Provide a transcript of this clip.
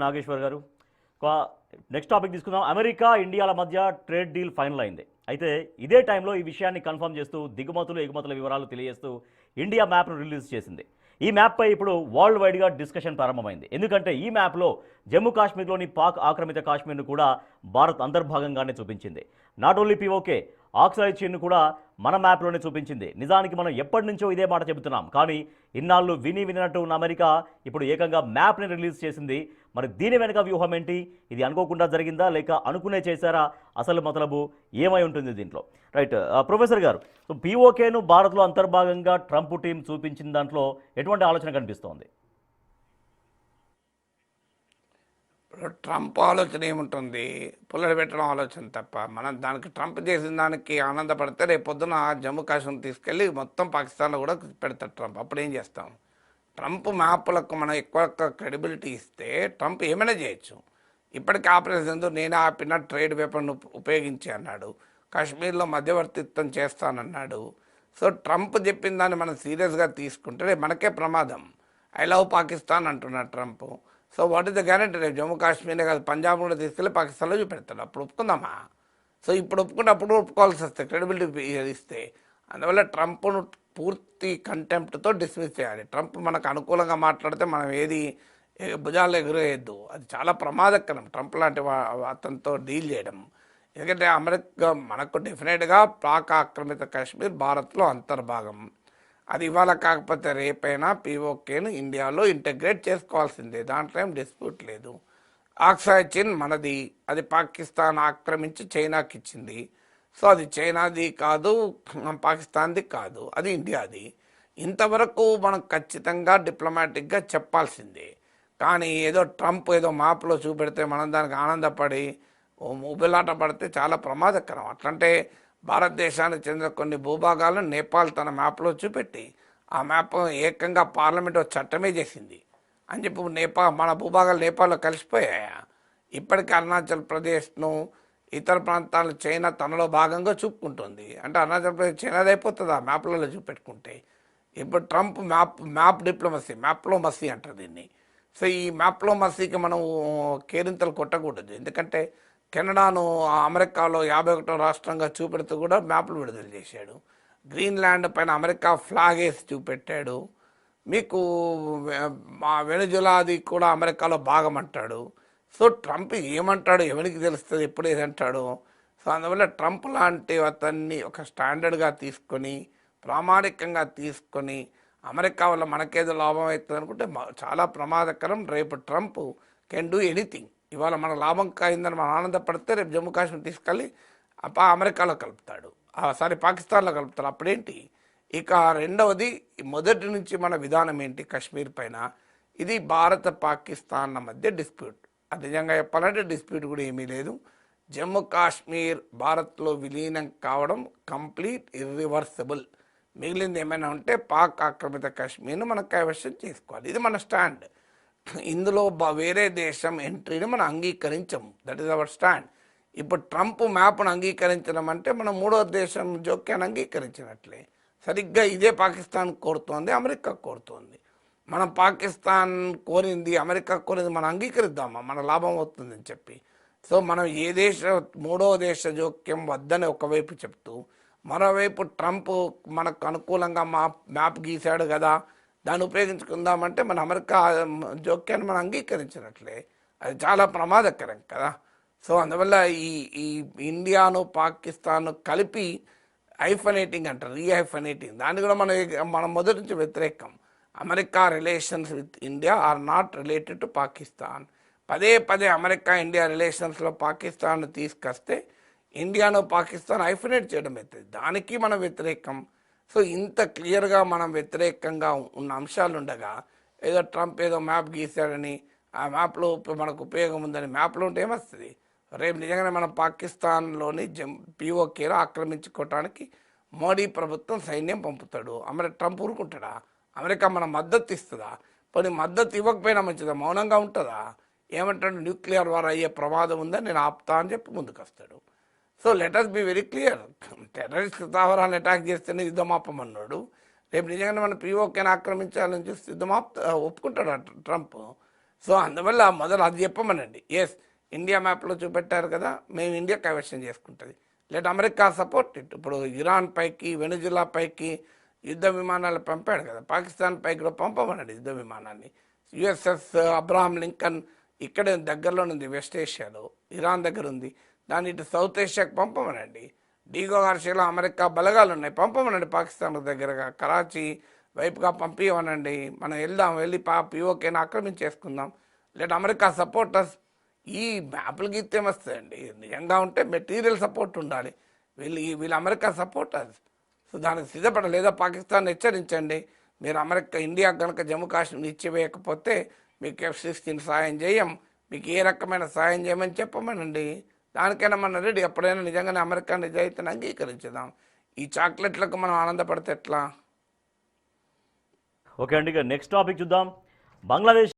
నాగేశ్వర్ గారు next topic తీసుకుందాం. America ఇండియాల మధ్య ట్రేడ్ డీల్ ఫైనల్ అయింది. అయితే ఇదే టైంలో ఈ విషయాన్ని కన్ఫర్మ్ చేస్తూ దిగుమతులు ఎగుమతుల వివరాలు తెలియజేస్తూ ఇండియా మ్యాప్ను రిలీజ్ చేసింది. ఈ మ్యాప్పై ఇప్పుడు వరల్డ్ వైడ్గా డిస్కషన్ ప్రారంభమైంది. ఎందుకంటే ఈ మ్యాప్లో జమ్మూ కాశ్మీర్లోని పాక్ ఆక్రమిత కాశ్మీర్ను కూడా భారత్ అంతర్భాగంగానే చూపించింది. నాట్ ఓన్లీ పీఓకే, ఆక్సైడ్ చైన్ను కూడా మన మ్యాప్లోనే చూపించింది. నిజానికి మనం ఎప్పటి నుంచో ఇదే మాట చెబుతున్నాం, కానీ ఇన్నాళ్ళు వినినట్టు ఉన్న అమెరికా ఇప్పుడు ఏకంగా మ్యాప్ని రిలీజ్ చేసింది. మరి దీని వెనుక వ్యూహం ఏంటి? ఇది అనుకోకుండా జరిగిందా లేక అనుకునే చేశారా? అసలు మతలబు ఏమై ఉంటుంది దీంట్లో? రైట్, ప్రొఫెసర్ గారు, సో పీఓకేను భారత్లో అంతర్భాగంగా ట్రంప్ టీం చూపించిన దాంట్లో ఎటువంటి ఆలోచన కనిపిస్తోంది? ట్రంప్ ఆలోచన ఏముంటుంది? పుల్లలు పెట్టడం ఆలోచన తప్ప. మనం దానికి ట్రంప్ చేసిన దానికి ఆనందపడితే రేపు పొద్దున జమ్మూ కాశ్మీర్ తీసుకెళ్ళి మొత్తం పాకిస్తాన్లో కూడా పెడతాడు ట్రంప్. అప్పుడు ఏం చేస్తాం? ట్రంప్ మ్యాప్లకు మనం ఎక్కువ క్రెడిబిలిటీ ఇస్తే ట్రంప్ ఏమైనా చేయొచ్చు. ఇప్పటికీ ఆపరేషన్ నేను ఆపిన ట్రేడ్ వెపన్ ఉపయోగించి అన్నాడు. కాశ్మీర్లో మధ్యవర్తిత్వం చేస్తానన్నాడు. సో ట్రంప్ చెప్పిన దాన్ని మనం సీరియస్గా తీసుకుంటే మనకే ప్రమాదం. ఐ లవ్ పాకిస్తాన్ అంటున్నాడు Trump. So what is the guarantee? రేపు జమ్మూ కాశ్మీర్నే కాదు పంజాబ్ కూడా తీసుకెళ్ళి పాకిస్తాన్లో చూపెడతాడు. అప్పుడు ఒప్పుకుందామా? సో ఇప్పుడు ఒప్పుకున్నప్పుడు ఒప్పుకోవాల్సి వస్తే క్రెడిబిలిటీ ఇస్తే. అందువల్ల ట్రంప్ను పూర్తి కంటెంప్ట్తో డిస్మిస్ చేయాలి. ట్రంప్ మనకు అనుకూలంగా మాట్లాడితే మనం ఏది భుజాలు ఎగురేయద్దు. అది చాలా ప్రమాదకరం ట్రంప్ లాంటి అతనితో డీల్ చేయడం. ఎందుకంటే అమెరికా మనకు డెఫినెట్గా పాక్ ఆక్రమిత కాశ్మీర్ భారత్లో అంతర్భాగం. అది ఇవాళ కాకపోతే రేపైనా పీఓకేను ఇండియాలో ఇంటగ్రేట్ చేసుకోవాల్సిందే. దాంట్లో ఏం డిస్ప్యూట్ లేదు. ఆక్సైడ్ చైన్ మనది, అది పాకిస్తాన్ ఆక్రమించి చైనాకి ఇచ్చింది. సో అది చైనాది కాదు, పాకిస్తాన్ది కాదు, అది ఇండియాది. ఇంతవరకు మనం ఖచ్చితంగా డిప్లొమాటిక్గా చెప్పాల్సిందే. కానీ ఏదో ట్రంప్ ఏదో మ్యాప్లో చూపెడితే మనం దానికి ఆనందపడి ఉబిలాట పడితే చాలా ప్రమాదకరం. అట్లంటే భారతదేశానికి చెందిన కొన్ని భూభాగాలను నేపాల్ తన మ్యాప్లో చూపెట్టి ఆ మ్యాప్ ఏకంగా పార్లమెంట్ చట్టమే చేసింది అని చెప్పి మన భూభాగాలు నేపాల్లో కలిసిపోయాయా? ఇప్పటికీ అరుణాచల్ ప్రదేశ్ను ఇతర ప్రాంతాలను చైనా తనలో భాగంగా చూపుకుంటుంది. అంటే అరుణాచల్ ప్రదేశ్ చైనాది అయిపోతుంది ఆ మ్యాప్లలో చూపెట్టుకుంటే. ఇప్పుడు ట్రంప్ మ్యాప్ డిప్లొమసీ, మ్యాప్లో మసీ అంటారు దీన్ని. సో ఈ మ్యాప్లో మసీకి మనం కేరింతలు కొట్టకూడదు. ఎందుకంటే కెనడాను అమెరికాలో 51వ రాష్ట్రంగా చూపెడుతూ కూడా మ్యాప్లు విడుదల చేశాడు. గ్రీన్లాండ్ పైన అమెరికా ఫ్లాగ్ వేసి చూపెట్టాడు. మీకు వెనుజులాది కూడా అమెరికాలో భాగం అంటాడు. సో ట్రంప్ ఏమంటాడు ఎవరికి తెలుస్తుంది, ఎప్పుడు ఏదంటాడు? సో అందువల్ల ట్రంప్ లాంటి అతన్ని ఒక స్టాండర్డ్గా తీసుకొని ప్రామాణికంగా తీసుకొని అమెరికా వల్ల మనకేదో లాభం అవుతుంది అనుకుంటే చాలా ప్రమాదకరం. రేపు ట్రంప్ కెన్ డూ ఎనీథింగ్. ఇవాళ మన లాభం కాయిందని మనం ఆనందపడితే రేపు జమ్మూ కాశ్మీర్ తీసుకెళ్ళి అమెరికాలో కలుపుతాడు, పాకిస్తాన్లో కలుపుతాడు. అప్పుడేంటి? ఇక రెండవది, మొదటి నుంచి మన విధానం ఏంటి కాశ్మీర్ పైన? ఇది భారత పాకిస్తాన్ల మధ్య డిస్ప్యూట్. అది నిజంగా చెప్పాలంటే డిస్ప్యూట్ కూడా ఏమీ లేదు. జమ్మూ కాశ్మీర్ భారత్లో విలీనం కావడం కంప్లీట్ ఇర్రివర్సిబుల్. మిగిలింది ఏమైనా ఉంటే పాక్ ఆక్రమిత కాశ్మీర్ను మనం కైవశం చేసుకోవాలి. ఇది మన స్టాండ్. ఇందులో వేరే దేశం ఎంట్రీని మనం అంగీకరించము. That is our stand. ఇప్పుడు ట్రంప్ మ్యాప్ను అంగీకరించడం అంటే మనం మూడో దేశం జోక్యాన్ని అంగీకరించినట్లే. సరిగ్గా ఇదే పాకిస్తాన్ కోరుతోంది, అమెరికా కోరుతోంది. మనం పాకిస్తాన్ కోరింది, అమెరికా కోరింది మనం అంగీకరిద్దామా? మన లాభం అవుతుందని చెప్పి. సో మనం ఏ మూడో దేశ జోక్యం వద్దని ఒకవైపు చెప్తూ, మరోవైపు ట్రంప్ మనకు అనుకూలంగా మ్యాప్ గీశాడు కదా, దాన్ని ఉపయోగించుకుందామంటే మన అమెరికా జోక్యాన్ని మనం అంగీకరించినట్లే. అది చాలా ప్రమాదకరం కదా. సో అందువల్ల ఈ ఇండియాను పాకిస్తాన్ కలిపి హైఫనేటింగ్ అంటారు, రీహైఫనేటింగ్. దాన్ని కూడా మనం మొదటి నుంచి వ్యతిరేకం. America relations with India are not related to Pakistan. పదే పదే అమెరికా ఇండియా రిలేషన్స్లో పాకిస్తాన్ తీసుకొస్తే ఇండియాను పాకిస్తాన్ హైఫనేట్ చేయడం అవుతుంది. దానికి మనం వ్యతిరేకం. సో ఇంత క్లియర్గా మనం వ్యతిరేకంగా ఉన్న అంశాలు ఉండగా ఏదో ట్రంప్ ఏదో మ్యాప్ గీశాడని ఆ మ్యాప్లో మనకు ఉపయోగం ఉందని మ్యాప్లో ఉంటే ఏమొస్తుంది? రేపు నిజంగానే మనం పాకిస్తాన్లోని పీఓకేలో ఆక్రమించుకోవటానికి మోడీ ప్రభుత్వం సైన్యం పంపుతాడు. ట్రంప్ ఊరుకుంటాడా? అమెరికా మన మద్దతు ఇస్తుందా? పోనీ మద్దతు ఇవ్వకపోయినా మంచిదా? మౌనంగా ఉంటుందా? ఏమంటాడు? న్యూక్లియర్ వార్ అయ్యే ప్రమాదం ఉందని నేను ఆపుతా అని చెప్పి ముందుకు వస్తాడు. So let us be very clear. Terrorist స్థావరాలను అటాక్ చేస్తేనే యుద్ధం ఆపమన్నాడు. రేపు నిజంగానే మన పీఓకేని ఆక్రమించాలని చూస్తే యుద్ధం ఒప్పుకుంటాడు ట్రంప్. సో అందువల్ల మొదలు అది చెప్పమనండి. ఎస్, ఇండియా మ్యాప్లో చూపెట్టారు కదా, మేము ఇండియా కైవసం చేసుకుంటుంది. లేదా అమెరికా సపోర్ట్ ఇట్. ఇప్పుడు ఇరాన్ పైకి, వెనుజులా పైకి యుద్ధ విమానాలు పంపాడు కదా, పాకిస్తాన్ పైకి కూడా పంపమనండి యుద్ధ విమానాన్ని. యుఎస్ఎస్ అబ్రహాం లింకన్ ఇక్కడే దగ్గరలో ఉంది, వెస్ట్ ఏషియాలో, ఇరాన్ దగ్గర ఉంది. దాన్ని ఇటు సౌత్ ఏషియాకి పంపమనండి. డీగో గార్షియాలో అమెరికా బలగాలు ఉన్నాయి, పంపమనండి పాకిస్తాన్ దగ్గరగా, కరాచీ వైపుగా పంపించమనండి. మనం వెళ్దాం, వెళ్ళి పిఓకేని ఆక్రమించేసుకుందాం. లేదా అమెరికా సపోర్టర్స్ ఈ మ్యాప్లు గీతే వస్తాయండి. నిజంగా ఉంటే మెటీరియల్ సపోర్ట్ ఉండాలి. వీళ్ళు అమెరికా సపోర్టర్స్. సో దానికి సిద్ధపడ, లేదా పాకిస్తాన్ హెచ్చరించండి, మీరు అమెరికా ఇండియా కనుక జమ్మూ కాశ్మీర్ ఇచ్చివేయకపోతే మీకు F-16 సాయం చేయం, మీకు ఏ రకమైన సాయం చేయమని చెప్పమనండి. దానికైనా మనం రెడీ. ఎప్పుడైనా నిజంగానే అమెరికా నిజాయితీని అంగీకరించుదాం. ఈ చాక్లెట్లకు మనం ఆనందపడితే ఎట్లా? ఓకే అండి, ఇక నెక్స్ట్ టాపిక్ చూద్దాం. బంగ్లాదేశ్